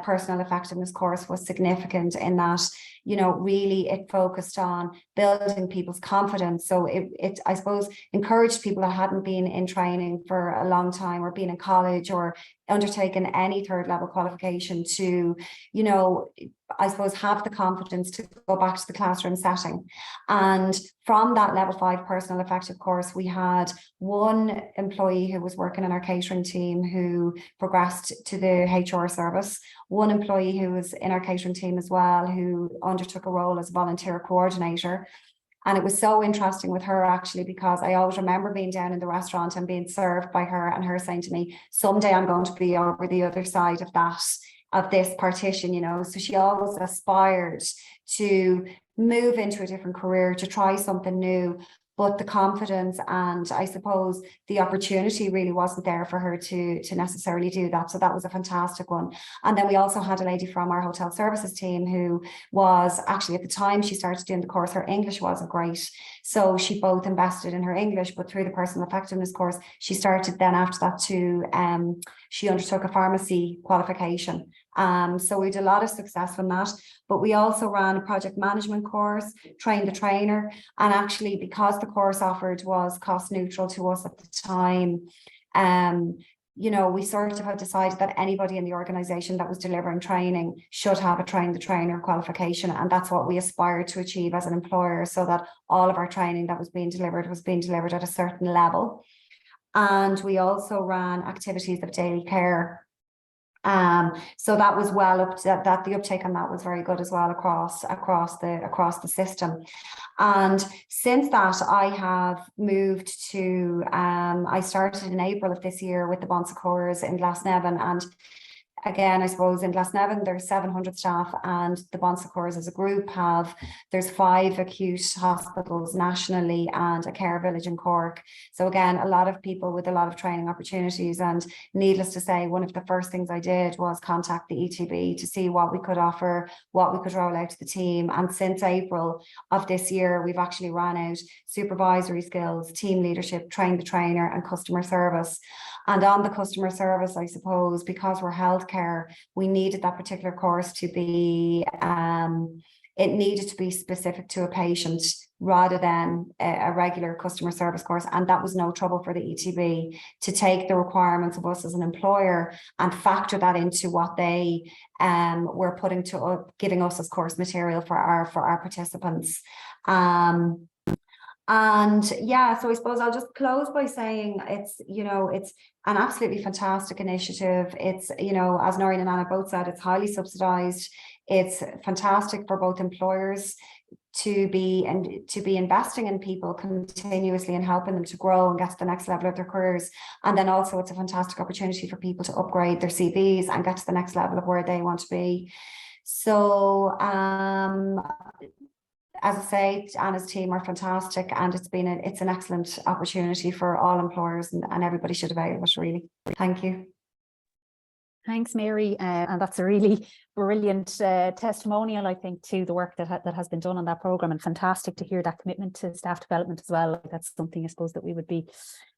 personal effectiveness course was significant in that, you know, really it focused on building people's confidence. So it I suppose, encouraged people that hadn't been in training for a long time or been in college or undertaken any 3rd level qualification to, you know, I suppose, have the confidence to go back to the classroom setting. And from that level 5 personal effective course, we had 1 employee who was working in our catering team who progressed to the HR service, 1 employee who was in our catering team as well, who undertook a role as volunteer coordinator. And it was so interesting with her, actually, because I always remember being down in the restaurant and being served by her and her saying to me, someday I'm going to be over the other side of that, of this partition, you know. So she always aspired to move into a different career, to try something new, but the confidence and I suppose the opportunity really wasn't there for her to necessarily do that. So that was a fantastic one. And then we also had a lady from our hotel services team who was actually, at the time she started doing the course, her English wasn't great. So she both invested in her English, but through the personal effectiveness course, she started then after that to, she undertook a pharmacy qualification. So we had a lot of success from that, but we also ran a project management course, trained the trainer, and actually because the course offered was cost neutral to us at the time, you know, we sort of have decided that anybody in the organisation that was delivering training should have a train the trainer qualification. And that's what we aspire to achieve as an employer, so that all of our training that was being delivered at a certain level. And we also ran activities of daily care. So that was well up to that. The uptake on that was very good as well across the system. And since that, I have moved to, I started in April of this year with the Bon Secours in Glasnevin. And again, I suppose in Glasnevin, there's 700 staff, and the Bon Secours as a group there's 5 acute hospitals nationally and a care village in Cork. So again, a lot of people with a lot of training opportunities. And needless to say, one of the first things I did was contact the ETB to see what we could offer, what we could roll out to the team. And since April of this year, we've actually ran out supervisory skills, team leadership, train the trainer, and customer service. And on the customer service, I suppose, because we're healthcare, we needed that particular course to be, it needed to be specific to a patient rather than a regular customer service course. And that was no trouble for the ETB to take the requirements of us as an employer and factor that into what they were putting to giving us as course material for our participants. And yeah, so I suppose I'll just close by saying it's, you know, it's an absolutely fantastic initiative. It's, you know, as Noreen and Anna both said, it's highly subsidized. It's fantastic for both employers to be investing in people continuously and helping them to grow and get to the next level of their careers. And then also it's a fantastic opportunity for people to upgrade their CVs and get to the next level of where they want to be. So as I say, Anna's team are fantastic, and it's an excellent opportunity for all employers, and everybody should avail it, really. Thank you. Thanks, Mary. And that's a really brilliant testimonial, I think, to the work that has been done on that programme, and fantastic to hear that commitment to staff development as well. That's something I suppose that we would be,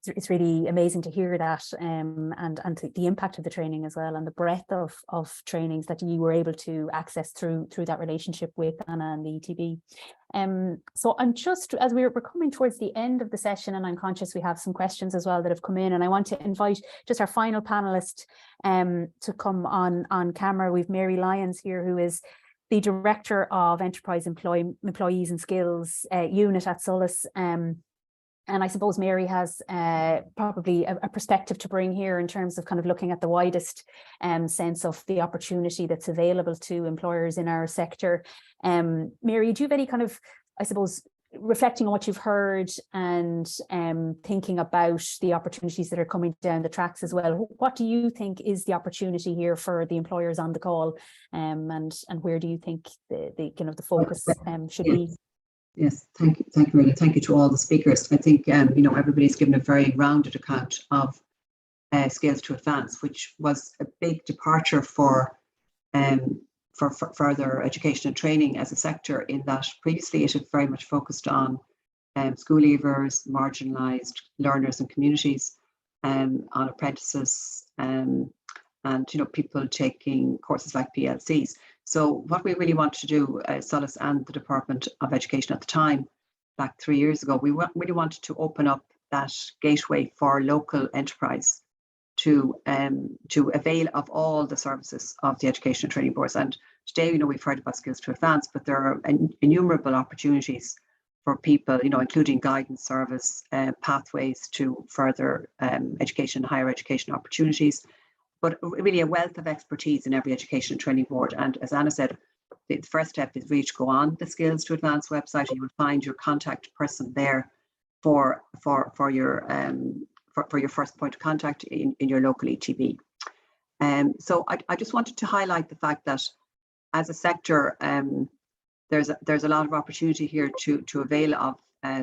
it's really amazing to hear that, and the impact of the training as well, and the breadth of trainings that you were able to access through that relationship with Anna and the ETB. So I'm just, as we're coming towards the end of the session, and I'm conscious we have some questions as well that have come in, and I want to invite just our final panelist to come on camera. We've Mary Lyons here, who is the Director of Enterprise Employees and Skills Unit at Solus. And I suppose Mary has probably a perspective to bring here in terms of kind of looking at the widest sense of the opportunity that's available to employers in our sector. Mary, do you have any kind of, I suppose, reflecting on what you've heard and thinking about the opportunities that are coming down the tracks as well, what do you think is the opportunity here for the employers on the call, and where do you think the kind of the focus should be? Yes, thank you, Mary. Thank you to all the speakers. I think you know, everybody's given a very rounded account of Skills to Advance, which was a big departure for further education and training as a sector, in that previously it had very much focused on school leavers, marginalised learners and communities, on apprentices, and you know, people taking courses like PLCs. So what we really wanted to do, Solus and the Department of Education at the time, back 3 years ago, we really wanted to open up that gateway for local enterprise to avail of all the services of the education and training boards. And today, you know, we've heard about Skills to Advance, but there are innumerable opportunities for people, you know, including guidance service, pathways to further education, higher education opportunities, but really a wealth of expertise in every education and training board. And as Anna said, the first step is really to go on the Skills to Advance website, and you will find your contact person there for your first point of contact in your local ETB. So I just wanted to highlight the fact that as a sector, there's a lot of opportunity here to avail of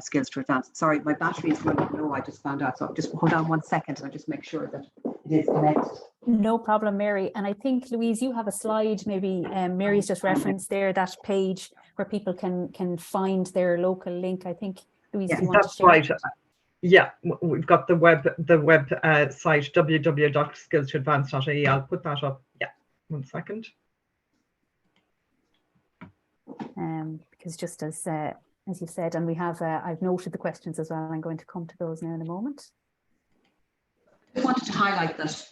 Skills to Advance. Sorry, my battery is running low, I just found out. So just hold on 1 second and I'll just make sure that it is connected. No problem, Mary. And I think, Louise, you have a slide, maybe Mary's just referenced there, that page where people can find their local link. I think, Louise, you want to share? That's right. Yeah, we've got the web site www.skillstoadvance.ie. I'll put that up. Yeah, 1 second. Because just as you said, and we have, I've noted the questions as well. I'm going to come to those now in a moment. I wanted to highlight that,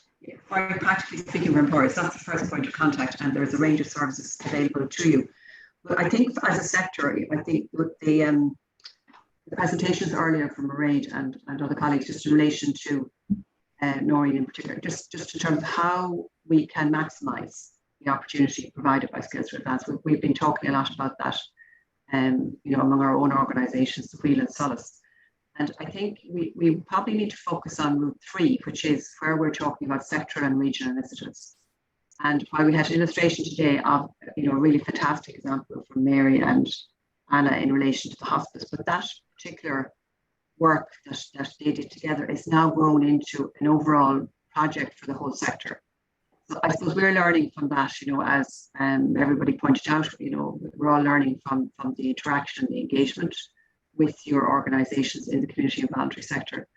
very practically speaking, for employers, that's the first point of contact, and there's a range of services available to you. But I think as a sector, I think with the presentations earlier from Mairead and other colleagues, just in relation to Noreen in particular, just in terms of how we can maximise the opportunity provided by Skills to Advance. We've been talking a lot about that, among our own organisations, the Wheel and Solace. And I think we probably need to focus on route 3, which is where we're talking about sectoral and regional initiatives. And while we had an illustration today of, a really fantastic example from Mary and Anna in relation to the hospice, but that particular work that they did together is now grown into an overall project for the whole sector. So I suppose we're learning from that, as everybody pointed out, we're all learning from the interaction, the engagement with your organisations in the community and voluntary sector,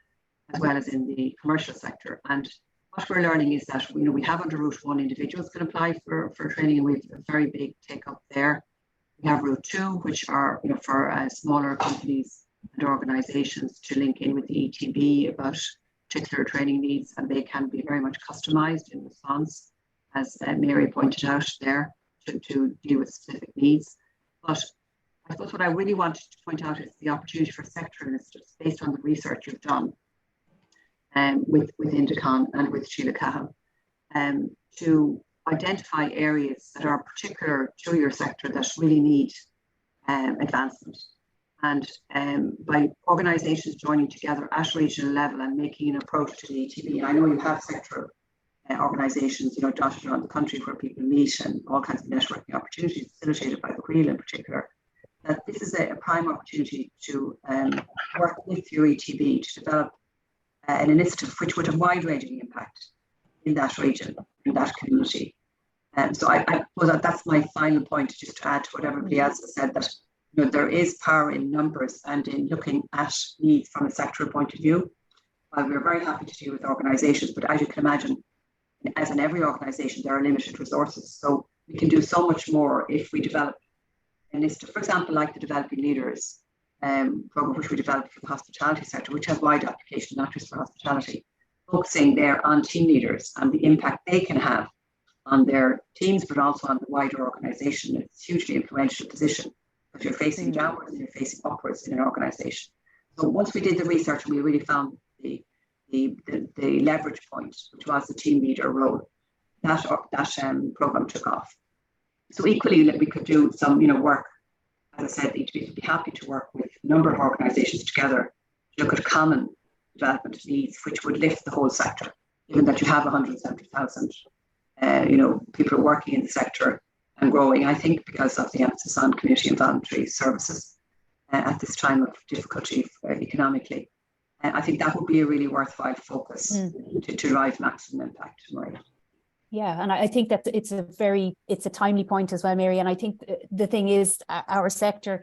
as well as in the commercial sector. And what we're learning is that, we have under Route 1 individuals can apply for training, and we have a very big take up there. We have Route 2, which are, for smaller companies and organisations to link in with the ETB about particular training needs, and they can be very much customised in response, as Mary pointed out there, to deal with specific needs. But I suppose what I really wanted to point out is the opportunity for sector initiatives based on the research you've done with Indecon and with Sheila Cahill, to identify areas that are particular to your sector that really need advancement. And by organisations joining together at regional level and making an approach to the ETB, and I know you have sectoral organisations, dotted around the country where people meet and all kinds of networking opportunities facilitated by the Wheel in particular, that this is a prime opportunity to work with your ETB to develop an initiative which would have wide-ranging impact in that region, in that community. And so I suppose that's my final point, just to add to what everybody else has said, that there is power in numbers and in looking at needs from a sectoral point of view. While we're very happy to deal with organisations, but as you can imagine, as in every organisation, there are limited resources. So we can do so much more if we develop a list of, for example, like the Developing Leaders programme, which we developed for the hospitality sector, which has wide application, not just for hospitality, focusing there on team leaders and the impact they can have on their teams, but also on the wider organisation. It's a hugely influential position. If you're facing downwards, you're facing upwards in an organisation. So once we did the research, we really found the leverage point, which was the team leader role. That programme took off. So equally, we could do some, work. As I said, ETB would be happy to work with a number of organisations together to look at common development needs, which would lift the whole sector, given that you have 170,000, people working in the sector and growing, I think, because of the emphasis on community and voluntary services at this time of difficulty economically. I think that would be a really worthwhile focus to drive maximum impact. Right. Yeah, and I think that it's a timely point as well, Mary. And I think the thing is, our sector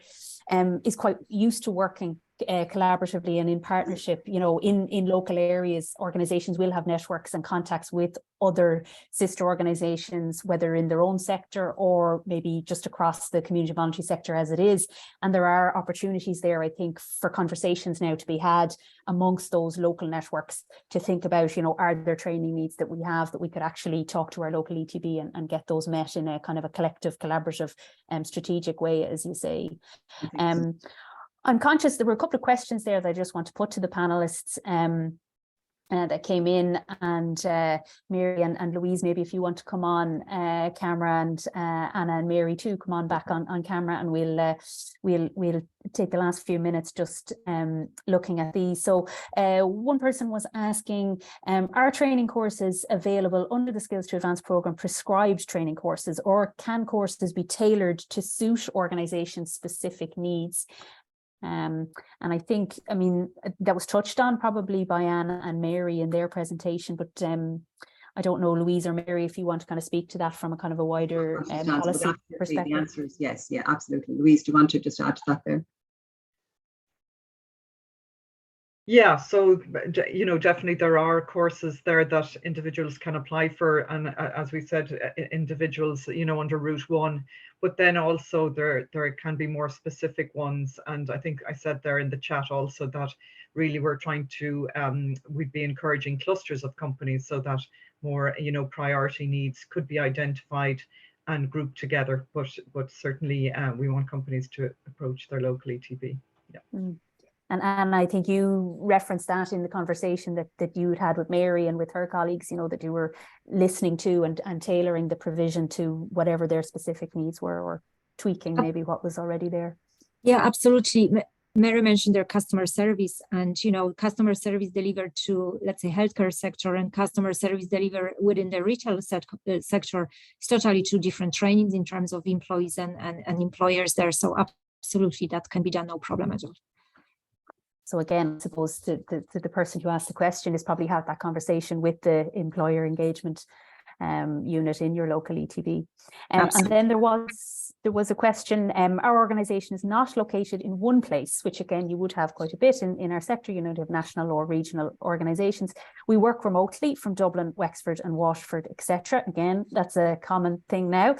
is quite used to working collaboratively and in partnership. In local areas, organisations will have networks and contacts with other sister organisations, whether in their own sector or maybe just across the community voluntary sector as it is. And there are opportunities there, I think, for conversations now to be had amongst those local networks to think about, are there training needs that we have that we could actually talk to our local ETB and get those met in a kind of a collective, collaborative, strategic way, as you say. I'm conscious there were a couple of questions there that I just want to put to the panelists that came in, and Mary and Louise, maybe if you want to come on camera, and Anna and Mary too, come on back on camera, and we'll take the last few minutes just looking at these. So one person was asking, are training courses available under the Skills to Advance programme prescribed training courses, or can courses be tailored to suit organisations' specific needs? And I think, that was touched on probably by Anna and Mary in their presentation, but I don't know, Louise or Mary, if you want to kind of speak to that from a kind of a wider policy perspective. The answer is yes, yeah, absolutely. Louise, do you want to just add to that there? Yeah, so definitely there are courses there that individuals can apply for, and as we said, individuals under Route 1, but then also there can be more specific ones, and I think I said there in the chat also that really we're trying to we'd be encouraging clusters of companies so that more priority needs could be identified and grouped together, but certainly we want companies to approach their local ETB. Yeah. And I think you referenced that in the conversation that you had with Mary and with her colleagues, that you were listening to and tailoring the provision to whatever their specific needs were, or tweaking maybe what was already there. Yeah, absolutely. Mary mentioned their customer service, and customer service delivered to, let's say, healthcare sector, and customer service delivered within the retail sector is totally two different trainings in terms of employees and employers there. So absolutely, that can be done, no problem at all. So again, I suppose to the person who asked the question is probably have that conversation with the employer engagement unit in your local ETB. And then there was a question, our organisation is not located in one place, which again, you would have quite a bit in our sector, to have national or regional organisations. We work remotely from Dublin, Wexford and Waterford, etc. Again, that's a common thing now,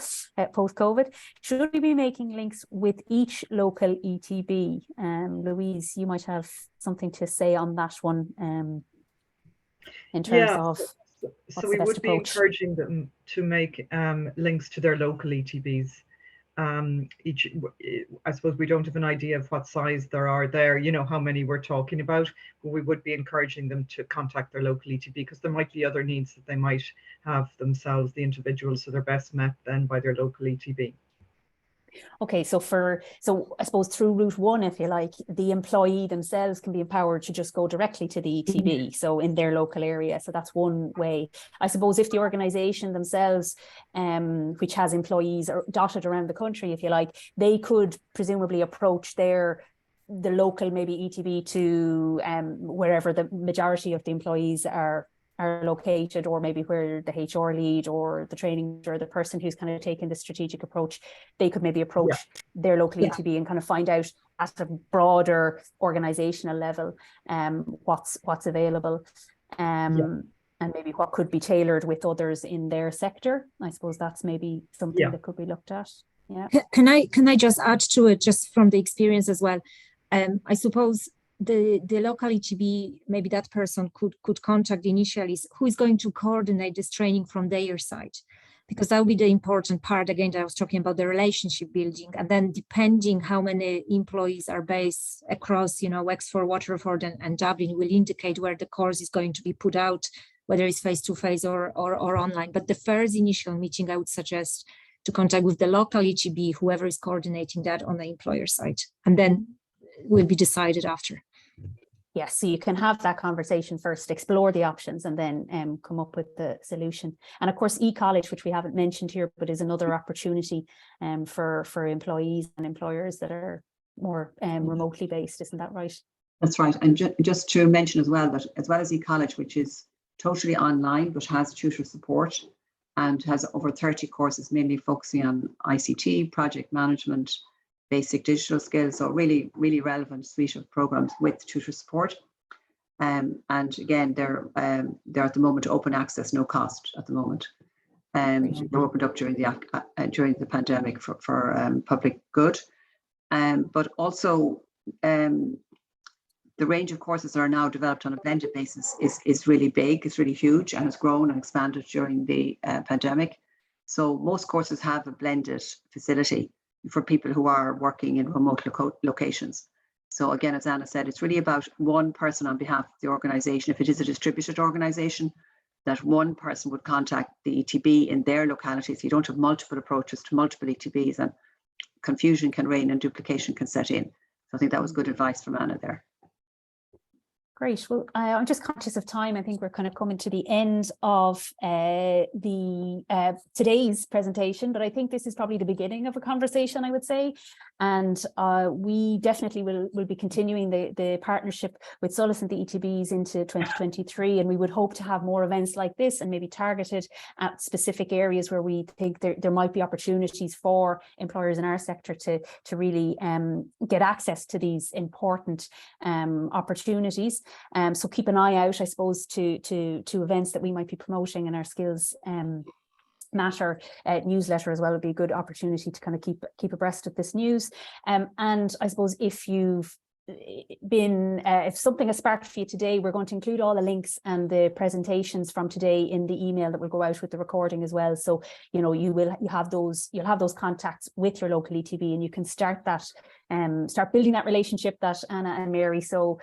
post-COVID. Should we be making links with each local ETB? Louise, you might have something to say on that one in terms of... So we would be encouraging them to make links to their local ETBs. I suppose we don't have an idea of what size there are there, how many we're talking about, but we would be encouraging them to contact their local ETB because there might be other needs that they might have themselves, the individuals, so they're best met then by their local ETB. Okay, so I suppose through Route 1, if you like, the employee themselves can be empowered to just go directly to the ETB, so in their local area. So that's one way. I suppose if the organisation themselves, which has employees dotted around the country, if you like, they could presumably approach the local maybe ETB to wherever the majority of the employees are located, or maybe where the HR lead or the training or the person who's kind of taking the strategic approach, they could maybe approach their local ETB and kind of find out at a broader organisational level what's available and maybe what could be tailored with others in their sector. I suppose that's maybe something that could be looked at. Yeah. Can I just add to it, just from the experience as well? I suppose the local ETB, maybe that person could contact initially who is going to coordinate this training from their side, because that will be the important part. Again, I was talking about the relationship building, and then depending how many employees are based across, Wexford, Waterford and Dublin will indicate where the course is going to be put out, whether it's face-to-face or online. But the first initial meeting, I would suggest to contact with the local ETB, whoever is coordinating that on the employer side, and then will be decided after. Yes, so you can have that conversation first, explore the options, and then come up with the solution. And of course, e-college, which we haven't mentioned here, but is another opportunity for employees and employers that are more remotely based. Isn't that right? That's right. And just to mention as well that as well as e-college, which is totally online but has tutor support and has over 30 courses mainly focusing on ICT, project management, basic digital skills, so really, really relevant suite of programs with tutor support. And again, they're at the moment open access, no cost at the moment. They opened up during the pandemic for public good. But also the range of courses that are now developed on a blended basis is really big, it's really huge, and has grown and expanded during the pandemic. So most courses have a blended facility for people who are working in remote locations. So again, as Anna said, it's really about one person on behalf of the organisation. If it is a distributed organisation, that one person would contact the ETB in their locality, so you don't have multiple approaches to multiple ETBs, and confusion can reign and duplication can set in. So I think that was good advice from Anna there. Great. Well, I'm just conscious of time. I think we're kind of coming to the end of today's presentation, but I think this is probably the beginning of a conversation, I would say. And we definitely will be continuing the partnership with Solus and the ETBs into 2023. And we would hope to have more events like this and maybe targeted at specific areas where we think there might be opportunities for employers in our sector to really get access to these important opportunities. So keep an eye out, I suppose, to events that we might be promoting in our skills matter newsletter as well. Would be a good opportunity to kind of keep abreast of this news. And I suppose if you've been if something has sparked for you today, we're going to include all the links and the presentations from today in the email that will go out with the recording as well. So you'll have those contacts with your local ETB, and you can start building that relationship that Anna and Mary so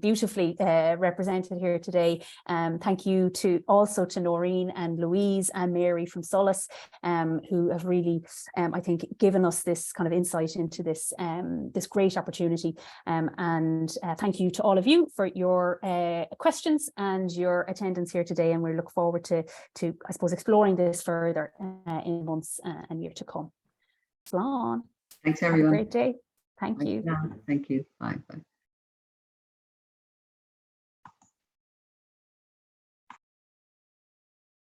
beautifully represented here today. Thank you also to Noreen and Louise and Mary from Solace, who have really I think given us this kind of insight into this great opportunity. And thank you to all of you for your questions and your attendance here today, and we look forward to I suppose exploring this further in months and year to come. Slán. Thanks everyone. Have a great day. Thank you. Thank you. Bye.